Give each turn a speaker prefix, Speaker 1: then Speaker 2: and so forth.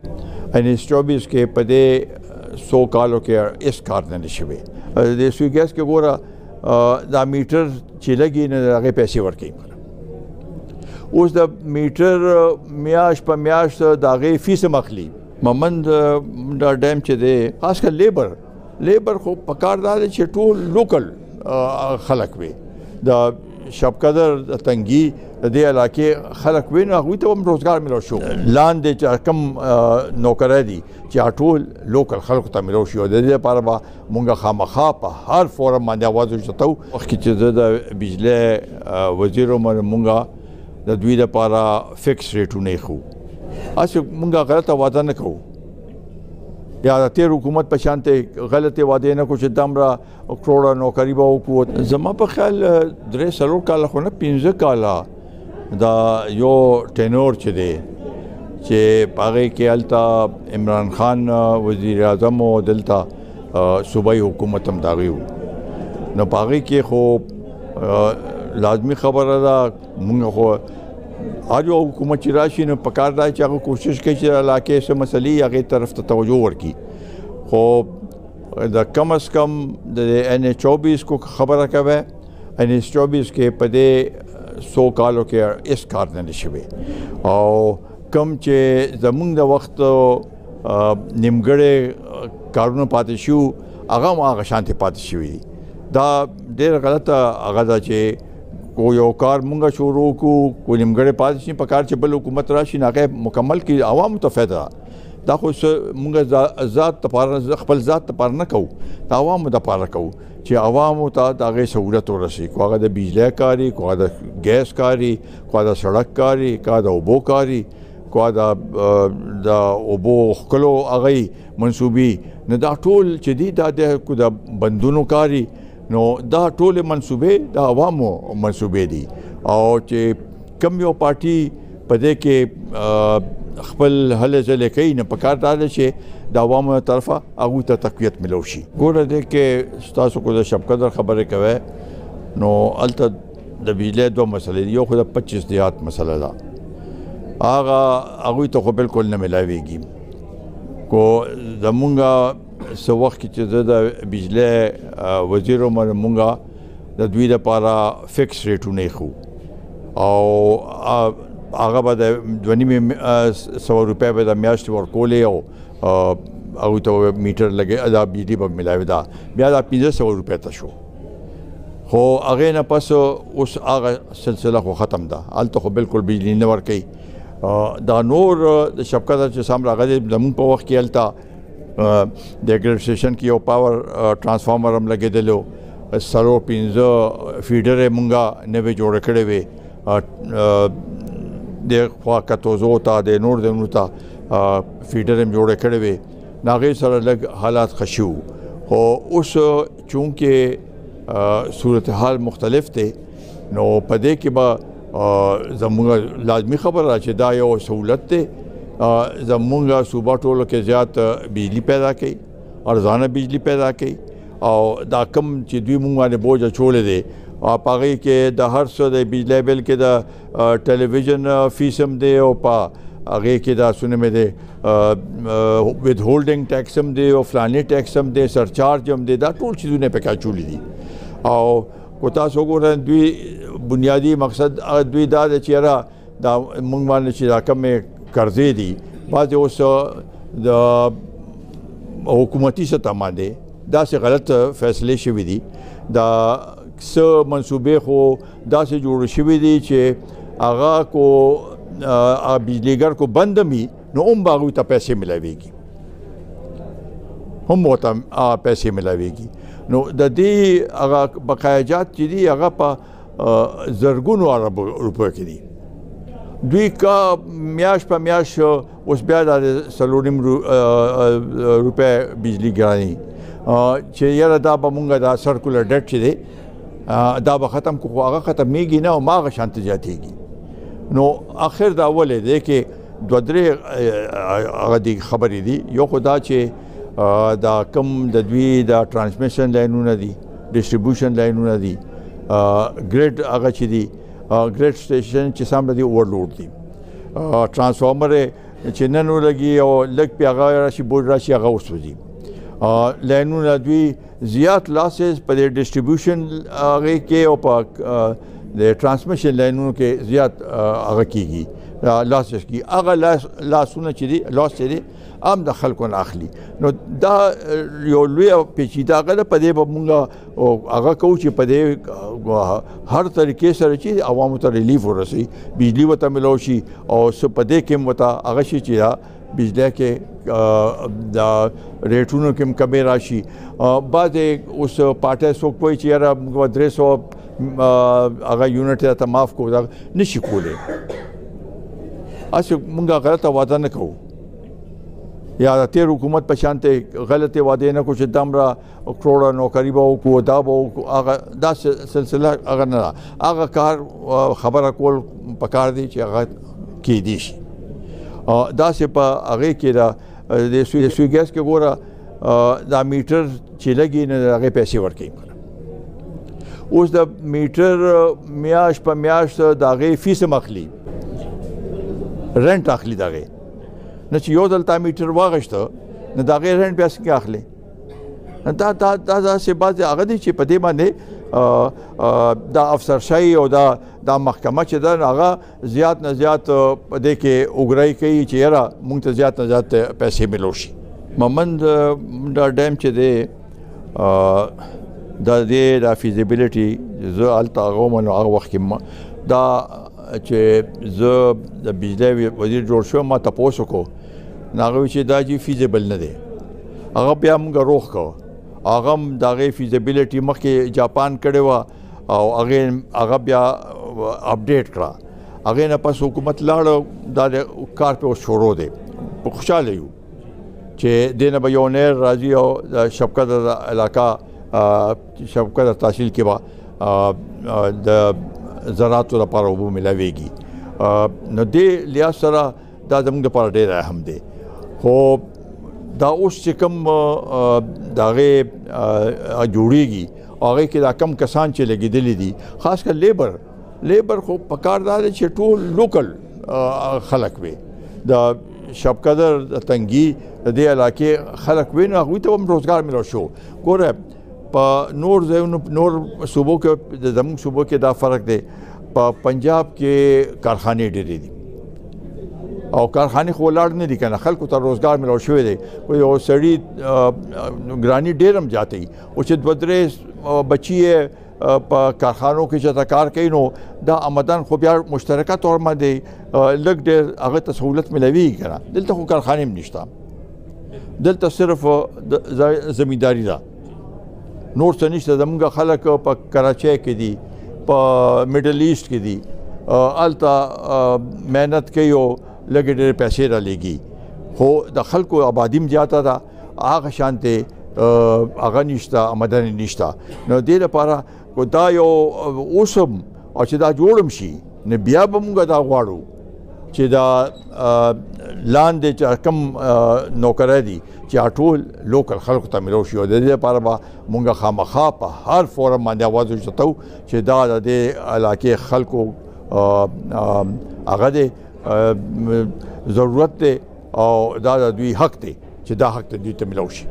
Speaker 1: 24 کې په دې 100 کالو کې اس کار نه شوي د سوي ګیس کې ګوره دا میټر چې لګي نه هغه پیسې ورکوي اوس د میټر میاش په میاش د هغې فیس مخلي ممند دا ډیم چې دی خاص کر لیبر خو په کار دا دی چې ټول لوکل خلک وي د شب قدر د تنګي د دې علاقې خلک وي نو هغوی ته هم روزګار ملو شو لاندې چې کم نوکرۍ دي چې ټول لوکل خلکو ته ملو شي او د دې لپاره به مونږ خامخا په هر فورم باندې اواز اوچتو وخت کې چې زه د بجلی وزیر وم مونږ د دوی لپاره فکس ریټونه ایښو هسې مونږ غلطه وعده نه کوو یا د تیر حکومت په شان ته غلطې وعدې نه کوو چې دومره کروړه نوکري به وکړو زما په خیال 3-4 کاله خو نه 15 کاله دا یو ټینور چې دی چې په هغې کې هلته عمران خان وزیر اعظم او دلته صوبایي حکومت هم د هغې و نو په هغې کې خو لازمي خبره ده مونږ خو هر یو حکومت چې راشي نو پکار دی چې هغه کوشش کوي چې علاقې څه مسلې هغې طرف ته توجه ورکړي خو د کم از کم د NH24 کو خبره کوي NH24 کې په دې 100 کالو کې اس کار نه شوي او کم چې زمونږ د وخت نیمګړی کارونه پاتې شو هغه هم هغه شانتې پاتې شوي دي دا ډېره غلطه هغه ده چې کو یو کار مونږ شروع کو نیمګړی پاتې شي په کار چې بل حکومت راشي نو هغه مکمل کړي عوامو ته فایده دا خو مونږ ذات لپاره خپل ذات لپاره نه کوو د عوامو دپاره کوو چې عوامو ته د هغې سهولت ورسي کو هغه د بجلی کاري کو هغه د ګیس کاري کو هغه د سړک کاري کو د اوبو کاري کو د اوبو ښکلو هغې منصوبي نو دا ټول چې دي دا د بندونو کاري نو دا ټول منصوبې د عوامو منصوبې دي او چې کم یو پارټي په دې کې خپل هلې ځلې کوي نو پکار دا ده چې د عوامو طرفه هغوی ته تقویت ملو شي ګوره دې کې ستاسو کو د شب قدر خبرې کوئ نو هلته د بجلی 2 مسلې دي یو خو د 25 دیهات مسله ده هغوی ته خو بالکل نه ملاویږي کو زمونږ څه وخت کې چې زه د بجلی وزیر وم مونږ د دوی لپاره فکس ریټونه ایښو او هغه به د 2,500 روپۍ به د میاشتې ورکولې او هغوی ته میټر لګې دا بجلي به ملاوي دا بیا دا 1500 روپۍ ته شو خو هغې نه پس اوس هغه سلسله خو ختم ده هلته خو بالکل بجلي نه ورکوي دا نور د شب قدر چې سم راغلی زمونږ په وخت کې هلته د ګریډ سټیشن کې یو پاور ټرانسفارمر هم لګېدلو 15 فیډر یې مونږه نوې جوړه کړې وې د خوا کتوزو ته د نور ځایونو ته فیډر هم جوړه کړې وې نو هغې سره لږ حالات ښه شو خو اوس چونکې صورتحال مختلف دی نو په دې کې به زموږ لازمي خبره ده چې دا یو سهولت دی زمونږ صوبه ټولو کې زیات بجلی پیدا کوي ارزانه بجلی پیدا کوي او دا کم چې دوی مونږ باندې بوج اچولی دی په هغې کې د هر څه د بجلی بل کې د ټلویزیون فیس هم دی او په هغې کې دا څونه مې دی ود هولډنګ ټیکس هم دی او فلاني ټیکس هم دی سرچارج هم دی دا ټول چیزونه پکې اچولی دي او کو تاسو وګورئ دوی بنیادي مقصد دوی دا دی چې یاره دا مونږ باندې چې دا کمې قرضې دي بعضې اوس د حکومتي سطح باندې داسې غلط فیصلې شوي دي دا څه منصوبې خو داسې جوړ شوي دي چې هغه کو بجلیګر کو بند هم وي نو هم به هغوی ته پیسې ملاویږي هم ورته پیسې ملاویږي نو د دې هغه بقایاجات چې دي هغه په زرګونو اربو روپیو کې دي دوی کا میاش په میاش اوس بیا د 4.5 روپۍ بجلی ګراني چې یاره دا به مونږ دا سرکولر ډیټ چې دی دا به ختم کو خو هغه ختمیږي نه او ما هغه شانته زیاتېږي نو آخر دا ولې دی کې 2-3 هغه دي خبرې دي یو خو دا چې دا کم د دوی د ټرانسمیشن لاینونه دي ډسټریبیوشن لاینونه دي ګریډ هغه چې دي ګریډ سټیشن چې سم دي اوورلوډ دي ټرانسفارمر چې نن ولګي او لږ پې هغه راشي بورډ راشي هغه وسوځي. لاینونه دوی زیات لاسز په د ډسټریبیوشن هغې کې او په د ټرانسمیشن لاینونو کې زیات هغه کېږي لاسز کېږي. هغه لاسونه چې دي لاس چې دي هم د خلکو نه اخلي. نو دا یو لویه پیچیده هغه ده. په دې به مونږ هغه کوو چې په دې هر طریقې سره چې عوامو ته ریلیف ورسوي، بجلي ورته میلاو شي او څه په دې کې هم ورته هغه شي چې بجلی کې د ریټونو کې هم کمې راشي. بعضې اوس پارټۍ څوک وایي چې یاره موږ 300 هغه یونټ راته معاف کړو، دا نشي کولی. هسې موږ غلطه وعده نه کوو یا د تېر حکومت په شان ته غلطې وعدې نه کوو چې دومره کروړه نوکري به وکړو، دا به وکړو. هغه دا سلسله هغه نه ده. هغه کار خبره کول پکار دی چې هغه کېدی شي. داسې په هغې کې د سوی ګیس کې ګوره دا میټر چې لګي نه د هغې پیسې ورکوي. اوس د میټر میاشت په میاشت د هغې فیس هم اخلي، رنټ اخلي د هغې. نه چې یو ځل تا میټر واغېسته نو د هغې رنټ بیا څنګه اخلي؟ دا داسې بعضې هغه دی چې په دې باندې دا افسرشاهي او دا محکمه چې ده هغه زیات نه زیات په دې کې اوګرایي کوي چې یاره موږ ته زیات نه زیات پیسې میلو شي. مومند دا ډیم چې دی دا فیزیبیلیټي زه هلته هغه وم نو هغه وخت کې دا چې زه د بجلی وزیر جوړ شوم ما تپوس وکړو نو هغه وایي چې دا جي فیزیبل نه دی. هغه بیا موږ روغ کړو. هغه هم د هغې فیزیبیلیټي مخکې جاپان کړې وه او هغه بیا اپډیټ کړه. هغې نه پس حکومت لاړه، دا د کار پې اوس شروع دی. خوشحاله یو چې دې نه به یو نیر راځي او د شبقدر علاقه شبقدر تحصیل کې به د زراعتو لپاره اوبه میلاویږي. نو دې لحاظ سره دا زموږ دپاره ډېر اهم دی. خو دا اوس چې کوم د هغې جوړېږي هغې کې دا کم کسان چې لګېدلي دي خاص کر لیبر خو پکار دا دی چې ټول لوکل خلک وي. د شبقدر د تنګي د دې علاقې خلک وي نو هغوی ته هم روزګار میلاو شو. ګوره په نور ځایونو نور صوبو کې زموږ صوبو کې دا فرق دی. په پنجاب کې کارخانې ډېرې دي او کارخانې خو ولاړ نه دي که نه، خلکو ته روزګار میلاو شوی دی. یو سړي ګراني ډېر هم زیاته وي او چې 2-3 بچي یې په کارخانو کې چې کار کوي نو دا آمدن خو بیا مشترکه طور باندې لږ ډېر هغه ته سهولت میلاویږي که نه. دلته خو کارخانې هم نشته، دلته صرف زمینداري ده، نور څه نشته. زموږ خلک په کراچۍ کې دي، په میډل ایسټ کې دي، هلته محنت کوي او لږې ډېرې پیسې را لېږي. خو د خلکو آبادي هم زیاته ده، هغه شانتې هغه نشته، آمدنې نشته. نو دې لپاره دا یو اوس هم او چې دا جوړ هم شي نو بیا به موږ دا غواړو چې دا لاندې چې کم نوکری دي چې ټول لوکل خلکو ته میلاو شي. او د دې لپاره به موږ خامخا په هر فورم باندې اواز اوچتوو چې دا د دې علاقې خلکو هغه دی ضرورت دی او دا د دوی حق دی چې دا حق ته دوی ته میلاو شي.